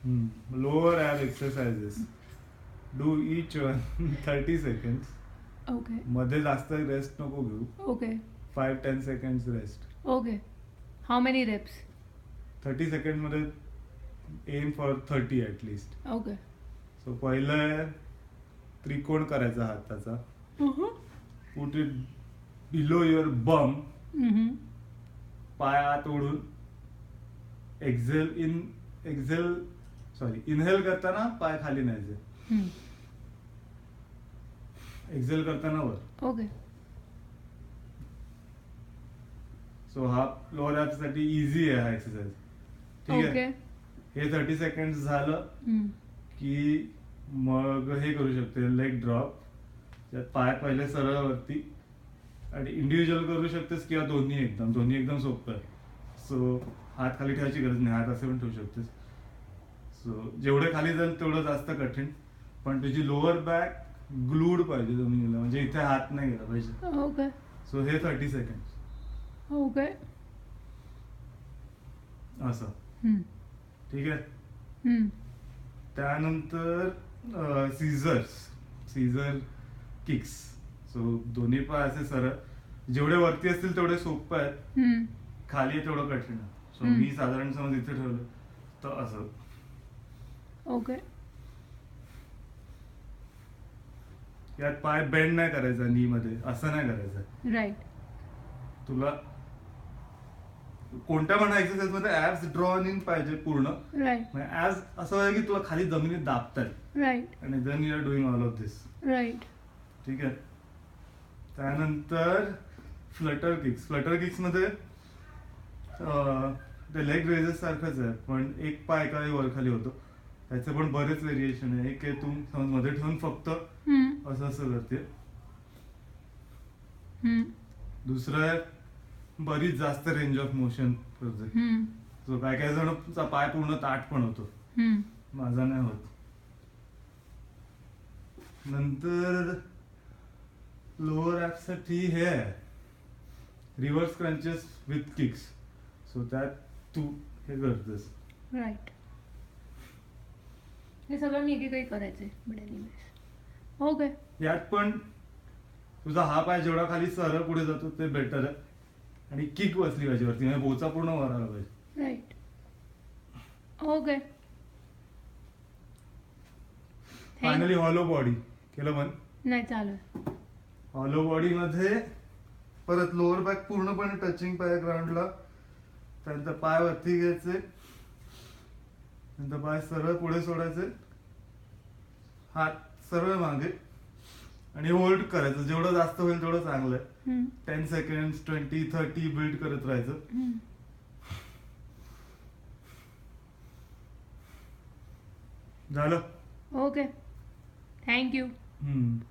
Lower ab exercises. Do each one 30 seconds. Okay. मध्ये जास्त rest नको घेऊ. Okay. 5-10 seconds rest. Okay. How many reps? 30 seconds मध्ये aim for 30 at least. Okay. So पहिलं त्रिकोण करायचा हाताचा. Put it below your bum. पाय आत ओढून इनहेल करताना पाय खाली न्यायचे. एक्झेल करताना वर. Okay. सो हा लोअर ॲप साठी इझी आहे हा एक्सरसाइज. ठीक आहे. Okay. हे 30 सेकंड झालं की मग हे करू शकते लेग ड्रॉप. त्यात पाय पहिले सरळ वरती आणि इंडिव्हिज्युअल करू शकतेस किंवा दोन्ही एकदम सोपं आहे. सो हात खाली ठेवायची गरज नाही, हात असे पण ठेवू शकतेस. सो जेवढे खाली जाईल तेवढं जास्त कठीण, पण तुझी लोअर बॅक ग्लूड पाहिजे जमिनीला, म्हणजे इथे हात नाही गेला पाहिजे. Okay. सो हे 30 सेकंड Okay. असं. ठीक आहे. त्यानंतर सीझर किक्स. सो दोन्ही पाय असे सरळ, जेवढे वरती असतील तेवढे सोपं आहेत, खाली आहे तेवढं कठीण आहे. सो मी साधारण समज इथे ठेवलं तर असं. Okay. यात पाय बेंड नाही करायचा, नी मध्ये असं नाही करायचं. Right. तुला कोणत्या पण एक्सरसाइज मध्ये ऍब्स ड्रॉन इन पाहिजे पूर्ण. Right. ऍब्स असं आहे की तुला खाली जमिनीत दाबतायत Right. आणि then you are doing all of this. Right. ठीक आहे. त्यानंतर फ्लटर किक्स मध्ये ते लेग रेजेस सारखंच आहे, पण एक पाय एका वर खाली होतो. त्याचे पण बरेच व्हेरिएशन आहे. एक आहे तू समज मध्ये ठेवून फक्त असं करते. दुसरं आहे बरीच जास्त रेंज ऑफ मोशन करते. सो काय जणांचा पाय पूर्ण ताठ पण होतो, माझा नाही होत. नंतर लोअर ॲप साठी हे आहे reverse crunches with kicks. So त्यात तू हे करतेस. राईट. हे सगळं मी एकेकाळी करायचंय. ओके. यात पण तुझा हा पाय जेवढा खाली सरळ पुढे जातो ते बेटर आहे, आणि किक बसली पाहिजे वरती, म्हणजे बोचा पूर्ण वर आला पाहिजे. Right. Okay. Finally hollow body केलं पण नाही चालू. हॉलो बॉडी मध्ये परत लोअर बॅक पूर्णपणे टचिंग पाय ग्राउंडला. त्यानंतर पाय वरती घ्यायचे, नंतर पाय सरळ पुढे सोडायचे, हात सरळ मागे, आणि होल्ड करायचं. जेवढं जास्त होईल तेवढं चांगलं आहे. 10 सेकंड 20-30 बिल्ड करत राहायचं. झालं. ओके. थँक्यू.